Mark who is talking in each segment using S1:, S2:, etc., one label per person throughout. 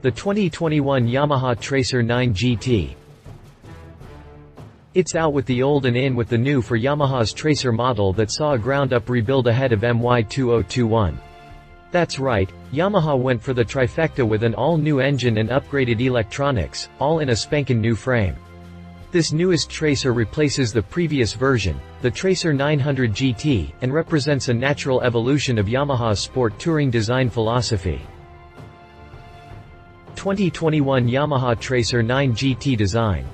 S1: the 2021 Yamaha Tracer 9 GT. It's out with the old and in with the new for Yamaha's Tracer model that saw a ground-up rebuild ahead of MY2021. That's right, Yamaha went for the trifecta with an all-new engine and upgraded electronics, all in a spankin' new frame. This newest Tracer replaces the previous version, the Tracer 900 GT, and represents a natural evolution of Yamaha's sport touring design philosophy. 2021 Yamaha Tracer 9 GT design.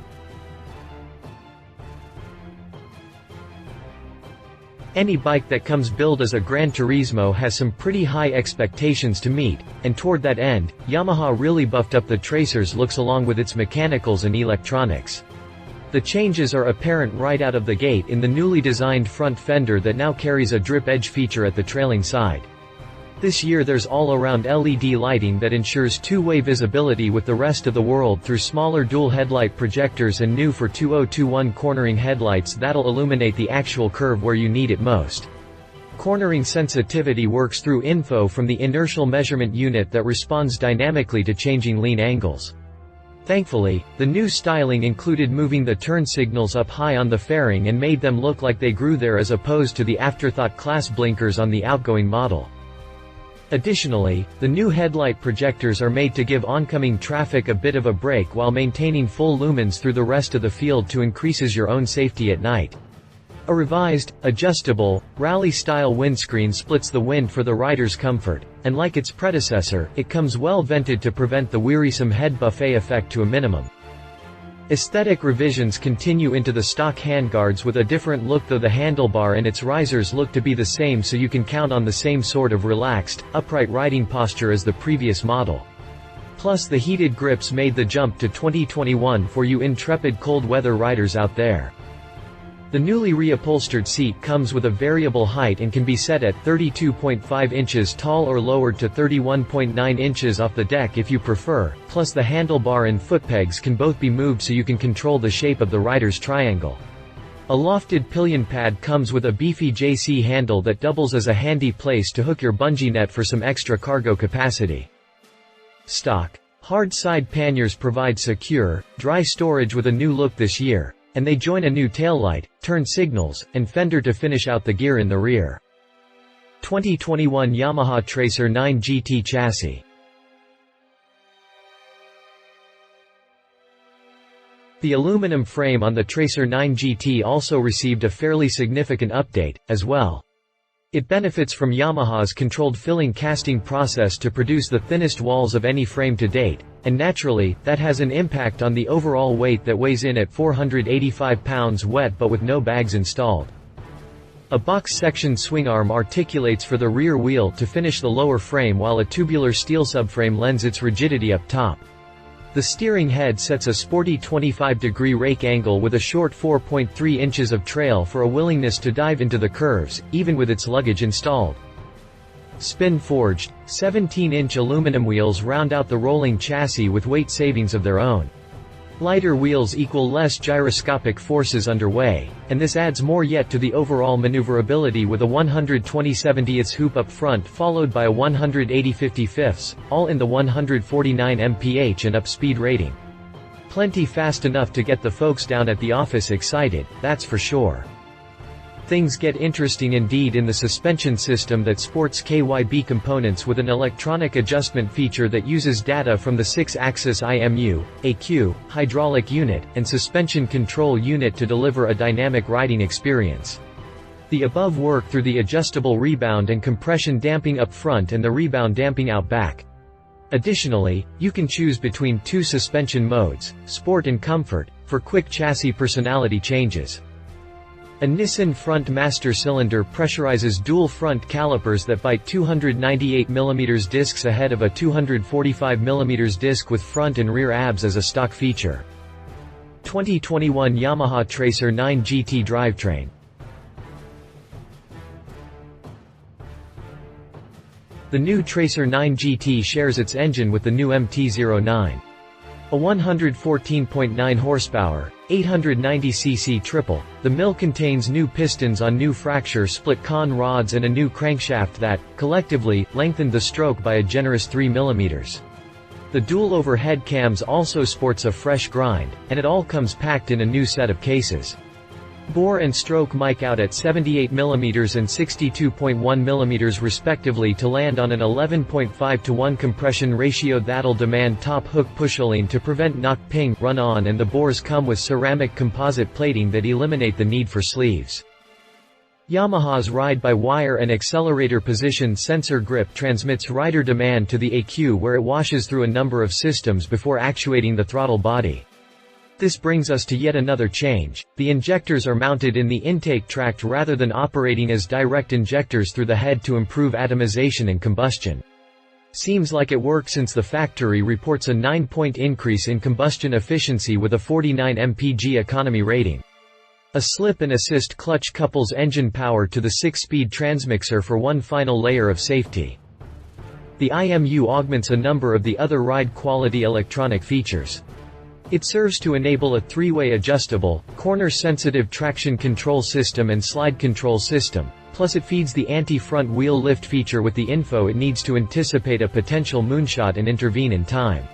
S1: Any bike that comes billed as a Gran Turismo has some pretty high expectations to meet, and toward that end, Yamaha really buffed up the Tracer's looks along with its mechanicals and electronics. The changes are apparent right out of the gate in the newly designed front fender that now carries a drip edge feature at the trailing side. This year there's all-around LED lighting that ensures two-way visibility with the rest of the world through smaller dual headlight projectors and new for 2021 cornering headlights that'll illuminate the actual curve where you need it most. Cornering sensitivity works through info from the inertial measurement unit that responds dynamically to changing lean angles. Thankfully, the new styling included moving the turn signals up high on the fairing and made them look like they grew there as opposed to the afterthought class blinkers on the outgoing model. Additionally, the new headlight projectors are made to give oncoming traffic a bit of a break while maintaining full lumens through the rest of the field to increase your own safety at night. A revised, adjustable, rally-style windscreen splits the wind for the rider's comfort, and like its predecessor, it comes well vented to prevent the wearisome head buffet effect to a minimum. Aesthetic revisions continue into the stock handguards with a different look, though the handlebar and its risers look to be the same, so you can count on the same sort of relaxed, upright riding posture as the previous model. Plus the heated grips made the jump to 2021 for you intrepid cold weather riders out there. The newly reupholstered seat comes with a variable height and can be set at 32.5 inches tall or lowered to 31.9 inches off the deck if you prefer, plus the handlebar and footpegs can both be moved so you can control the shape of the rider's triangle. A lofted pillion pad comes with a beefy JC handle that doubles as a handy place to hook your bungee net for some extra cargo capacity. Stock hard side panniers provide secure, dry storage with a new look this year, and they join a new taillight, turn signals, and fender to finish out the gear in the rear. 2021 Yamaha Tracer 9 GT chassis. The aluminum frame on the Tracer 9 GT also received a fairly significant update, as well. It benefits from Yamaha's controlled filling casting process to produce the thinnest walls of any frame to date, and naturally, that has an impact on the overall weight that weighs in at 485 pounds wet but with no bags installed. A box section swing arm articulates for the rear wheel to finish the lower frame, while a tubular steel subframe lends its rigidity up top. The steering head sets a sporty 25-degree rake angle with a short 4.3 inches of trail for a willingness to dive into the curves, even with its luggage installed. Spin-forged, 17-inch aluminum wheels round out the rolling chassis with weight savings of their own. Lighter wheels equal less gyroscopic forces underway, and this adds more yet to the overall maneuverability with a 120/70ths hoop up front followed by a 180/55ths, all in the 149 mph and up speed rating. Plenty fast enough to get the folks down at the office excited, that's for sure. Things get interesting indeed in the suspension system that sports KYB components with an electronic adjustment feature that uses data from the 6-axis IMU, AQ, hydraulic unit, and suspension control unit to deliver a dynamic riding experience. The above work through the adjustable rebound and compression damping up front and the rebound damping out back. Additionally, you can choose between two suspension modes, Sport and Comfort, for quick chassis personality changes. A Nissan front master cylinder pressurizes dual front calipers that bite 298mm discs ahead of a 245mm disc with front and rear ABS as a stock feature. 2021 Yamaha Tracer 9 GT drivetrain. The new Tracer 9 GT shares its engine with the new MT-09. A 114.9 horsepower, 890cc triple, the mill contains new pistons on new fracture split con rods and a new crankshaft that, collectively, lengthened the stroke by a generous 3 mm. The dual overhead cams also sports a fresh grind, and it all comes packed in a new set of cases. Bore and stroke mic out at 78mm and 62.1mm respectively to land on an 11.5:1 compression ratio that'll demand top hook pushing to prevent knock ping run on, and the bores come with ceramic composite plating that eliminate the need for sleeves. Yamaha's ride-by-wire and accelerator position sensor grip transmits rider demand to the ECU, where it washes through a number of systems before actuating the throttle body. This brings us to yet another change. The injectors are mounted in the intake tract rather than operating as direct injectors through the head to improve atomization and combustion. Seems like it worked, since the factory reports a 9-point increase in combustion efficiency with a 49 mpg economy rating. A slip and assist clutch couples engine power to the 6-speed transmixer for one final layer of safety. The IMU augments a number of the other ride-quality electronic features. It serves to enable a 3-way adjustable, corner-sensitive traction control system and slide control system, plus it feeds the anti-front wheel lift feature with the info it needs to anticipate a potential moonshot and intervene in time.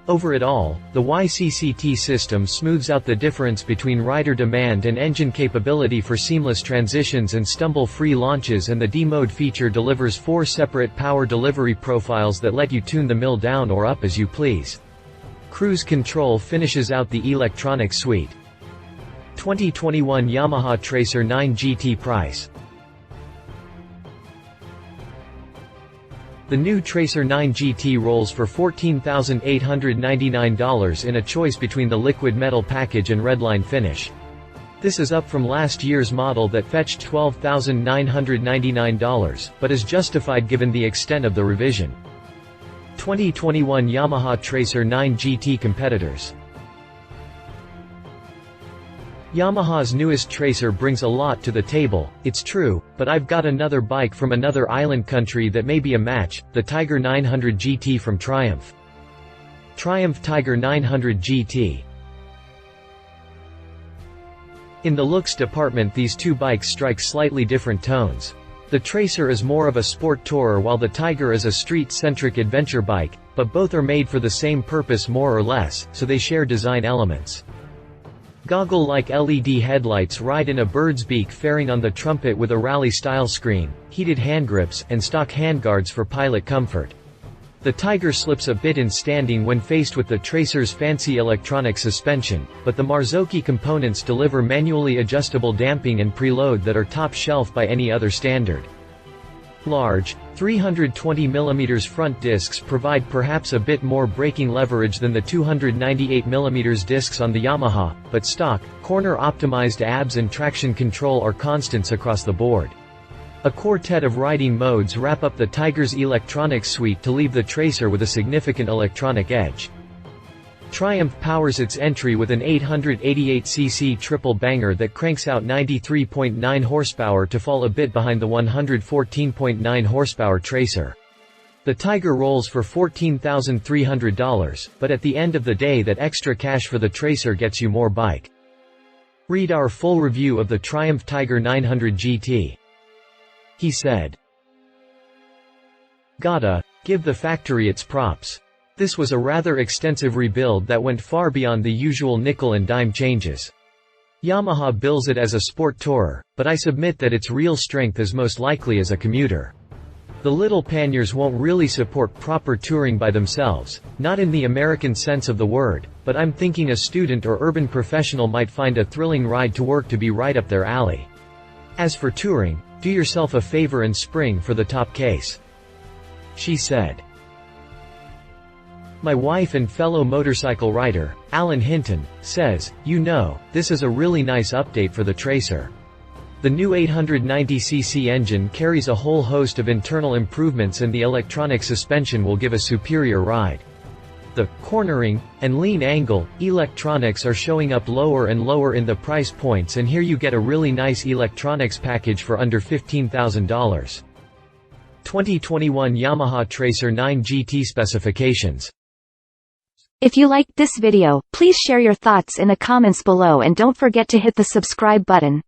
S1: Over it all, the YCCT system smooths out the difference between rider demand and engine capability for seamless transitions and stumble-free launches, and the D-mode feature delivers 4 separate power delivery profiles that let you tune the mill down or up as you please. Cruise control finishes out the electronic suite. 2021 Yamaha Tracer 9 GT price. The new Tracer 9 GT rolls for $14,899 in a choice between the liquid metal package and redline finish. This is up from last year's model that fetched $12,999, but is justified given the extent of the revision. 2021 Yamaha Tracer 9 GT competitors. Yamaha's newest Tracer brings a lot to the table, it's true, but I've got another bike from another island country that may be a match, the Tiger 900 GT from Triumph. Triumph Tiger 900 GT. In the looks department, these two bikes strike slightly different tones. The Tracer is more of a sport tourer while the Tiger is a street-centric adventure bike, but both are made for the same purpose more or less, so they share design elements. Goggle-like LED headlights ride in a bird's beak fairing on the trumpet with a rally-style screen, heated handgrips, and stock handguards for pilot comfort. The Tiger slips a bit in standing when faced with the Tracer's fancy electronic suspension, but the Marzocchi components deliver manually adjustable damping and preload that are top shelf by any other standard. Large, 320mm front discs provide perhaps a bit more braking leverage than the 298mm discs on the Yamaha, but stock, corner-optimized ABS and traction control are constants across the board. A quartet of riding modes wrap up the Tiger's electronics suite to leave the Tracer with a significant electronic edge. Triumph powers its entry with an 888cc triple banger that cranks out 93.9 horsepower to fall a bit behind the 114.9 horsepower Tracer. The Tiger rolls for $14,300, but at the end of the day, that extra cash for the Tracer gets you more bike. Read our full review of the Triumph Tiger 900 GT. He said, "Gotta give the factory its props. This was a rather extensive rebuild that went far beyond the usual nickel and dime changes. Yamaha bills it as a sport tourer, but I submit that its real strength is most likely as a commuter. The little panniers won't really support proper touring by themselves, not in the American sense of the word, but I'm thinking a student or urban professional might find a thrilling ride to work to be right up their alley. As for touring, do yourself a favor and spring for the top case." She said. My wife and fellow motorcycle rider, Alan Hinton, says, "You know, this is a really nice update for the Tracer. The new 890cc engine carries a whole host of internal improvements, and the electronic suspension will give a superior ride. The cornering and lean angle electronics are showing up lower and lower in the price points, and here you get a really nice electronics package for under $15,000. 2021 Yamaha Tracer 9 GT specifications.
S2: If you liked this video, please share your thoughts in the comments below and don't forget to hit the subscribe button.